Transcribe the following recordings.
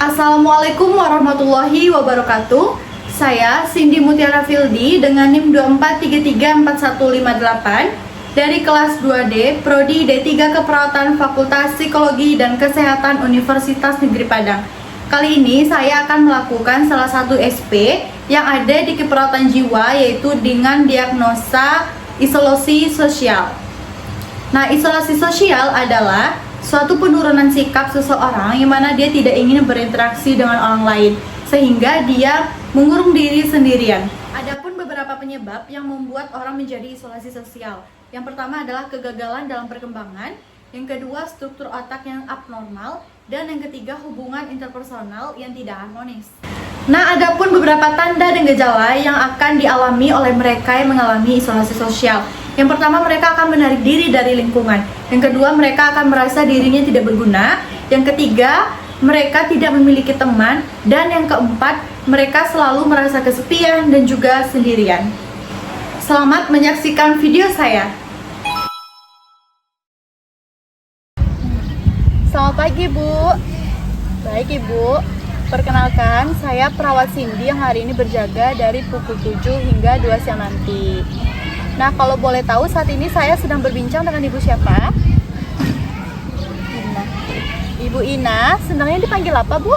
Assalamualaikum warahmatullahi wabarakatuh. Saya Cindy Mutiara Fildi dengan NIM 24334158 dari kelas 2D Prodi D3 Keperawatan Fakultas Psikologi dan Kesehatan Universitas Negeri Padang. Kali ini saya akan melakukan salah satu SP yang ada di keperawatan jiwa, yaitu dengan diagnosa isolasi sosial. Nah, isolasi sosial adalah suatu penurunan sikap seseorang yang mana dia tidak ingin berinteraksi dengan orang lain sehingga dia mengurung diri sendirian. Adapun beberapa penyebab yang membuat orang menjadi isolasi sosial. Yang pertama adalah kegagalan dalam perkembangan, yang kedua struktur otak yang abnormal, dan yang ketiga hubungan interpersonal yang tidak harmonis. Nah, adapun beberapa tanda dan gejala yang akan dialami oleh mereka yang mengalami isolasi sosial. Yang pertama, mereka akan menarik diri dari lingkungan. Yang kedua, mereka akan merasa dirinya tidak berguna. Yang ketiga, mereka tidak memiliki teman. Dan yang keempat, mereka selalu merasa kesepian dan juga sendirian. Selamat menyaksikan video saya. Selamat pagi, Bu. Baik, Ibu. Perkenalkan, saya perawat Cindy yang hari ini berjaga dari pukul 7 hingga 2 siang nanti. Nah, kalau boleh tahu saat ini saya sedang berbincang dengan Ibu siapa? Ina. Ibu Ina, senangnya dipanggil apa, Bu?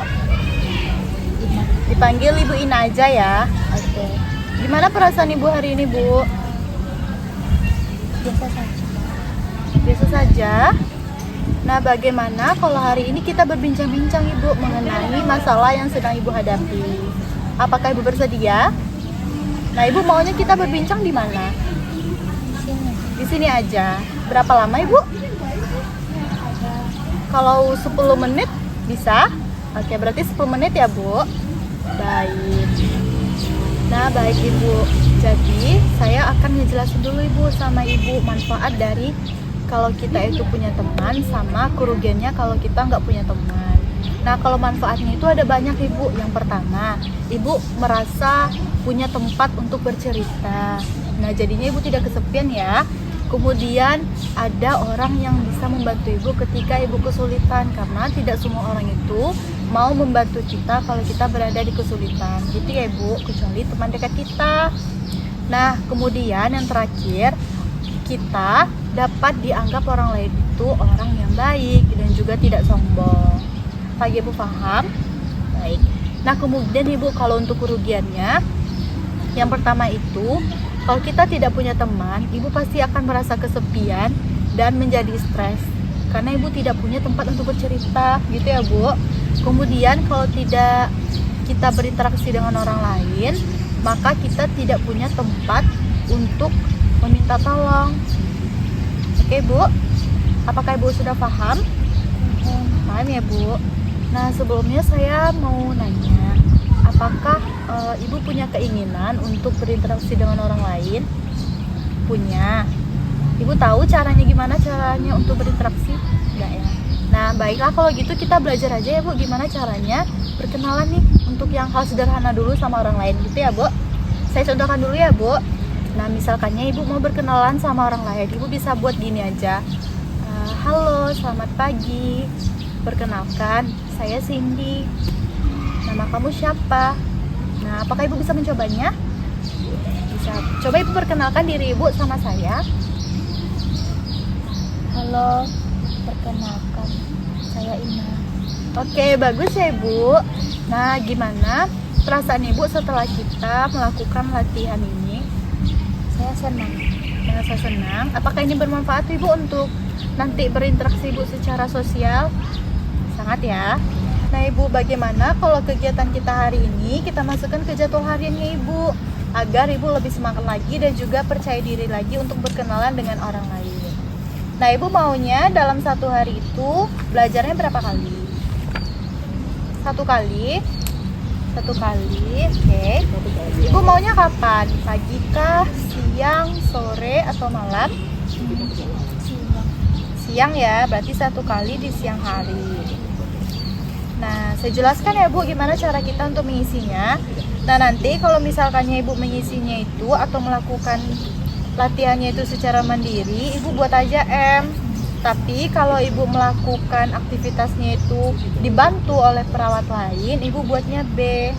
Ina. Dipanggil Ibu Ina aja ya. Oke. Gimana perasaan Ibu hari ini, Bu? Biasa saja. Biasa saja. Nah, bagaimana kalau hari ini kita berbincang-bincang, Ibu, mengenai masalah yang sedang Ibu hadapi? Apakah Ibu bersedia? Nah, Ibu maunya kita berbincang di mana? Di sini aja. Berapa lama, Ibu? Kalau 10 menit bisa? Oke, berarti 10 menit ya, Bu. Baik. Nah, baik, Ibu. Jadi, saya akan ngejelasin dulu, Ibu, sama Ibu manfaat dari kalau kita itu punya teman sama kerugiannya kalau kita nggak punya teman. Nah, kalau manfaatnya itu ada banyak, Ibu. Yang pertama, Ibu merasa punya tempat untuk bercerita. Nah, jadinya Ibu tidak kesepian ya. Kemudian ada orang yang bisa membantu Ibu ketika Ibu kesulitan, karena tidak semua orang itu mau membantu kita kalau kita berada di kesulitan. Gitu ya, Ibu, kecuali teman dekat kita. Nah, kemudian yang terakhir, kita dapat dianggap orang lain itu orang yang baik dan juga tidak sombong. Pagi, Ibu paham? Baik. Nah, kemudian Ibu, kalau untuk kerugiannya, yang pertama itu, kalau kita tidak punya teman, Ibu pasti akan merasa kesepian dan menjadi stres karena Ibu tidak punya tempat untuk bercerita, gitu ya, Bu. Kemudian kalau tidak kita berinteraksi dengan orang lain, maka kita tidak punya tempat untuk meminta tolong. Oke, Bu. Apakah Ibu sudah paham? Paham ya, Bu? Nah, sebelumnya saya mau nanya, apakah Ibu punya keinginan untuk berinteraksi dengan orang lain? Punya. Ibu tahu gimana caranya untuk berinteraksi? Enggak ya? Nah, baiklah kalau gitu kita belajar aja ya, Bu, gimana caranya berkenalan nih untuk yang hal sederhana dulu sama orang lain, gitu ya, Bu. Saya contohkan dulu ya, Bu. Nah, misalkannya Ibu mau berkenalan sama orang lain, Ibu bisa buat gini aja. Halo, selamat pagi. Perkenalkan, saya Cindy. Nama kamu siapa? Nah, apakah Ibu bisa mencobanya? Bisa. Coba Ibu perkenalkan diri Ibu sama saya. Halo, perkenalkan, saya Ina. Oke, bagus ya, Ibu. Nah, gimana perasaan Ibu setelah kita melakukan latihan ini? Saya senang. Merasa senang. Apakah ini bermanfaat, Ibu, untuk nanti berinteraksi Ibu secara sosial? Sangat ya. Nah, Ibu, bagaimana kalau kegiatan kita hari ini kita masukkan ke jadwal hariannya Ibu, agar Ibu lebih semangat lagi dan juga percaya diri lagi untuk berkenalan dengan orang lain. Nah, Ibu maunya dalam satu hari itu belajarnya berapa kali? Satu kali. Oke. Ibu maunya kapan? Pagi kah, siang, sore, atau malam? Siang ya, berarti satu kali di siang hari. Nah, saya jelaskan ya, Bu, gimana cara kita untuk mengisinya. Nah, nanti kalau misalkannya Ibu mengisinya itu atau melakukan latihannya itu secara mandiri, Ibu buat aja Tapi kalau ibu melakukan aktivitasnya itu dibantu oleh perawat lain, ibu buatnya B.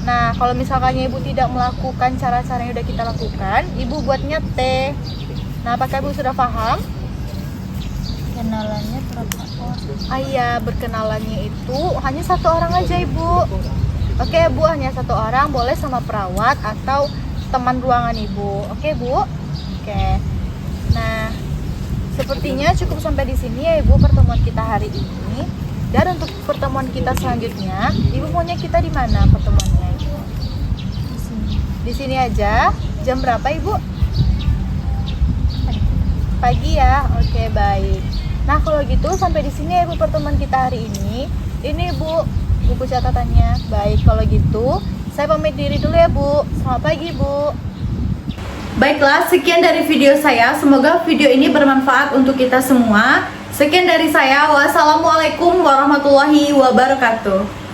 Nah, kalau misalkannya ibu tidak melakukan cara-cara yang udah kita lakukan, ibu buatnya T. Nah, apakah ibu sudah paham? Kenalannya berapa orang? Iya, berkenalannya itu hanya satu orang aja ibu. Oke bu, hanya satu orang, boleh sama perawat atau teman ruangan ibu. Oke bu? Oke. Nah, sepertinya cukup sampai di sini ya ibu pertemuan kita hari ini. Dan untuk pertemuan kita selanjutnya, ibu maunya kita di mana pertemuannya ibu? Di sini. Di sini aja. Jam berapa ibu? Pagi ya. Oke, baik. Nah, kalau gitu sampai di sini ya ibu pertemuan kita hari ini. Ini bu buku catatannya. Baik, kalau gitu saya pamit diri dulu ya bu. Selamat pagi bu. Baiklah, sekian dari video saya. Semoga video ini bermanfaat untuk kita semua. Sekian dari saya. Wassalamualaikum warahmatullahi wabarakatuh.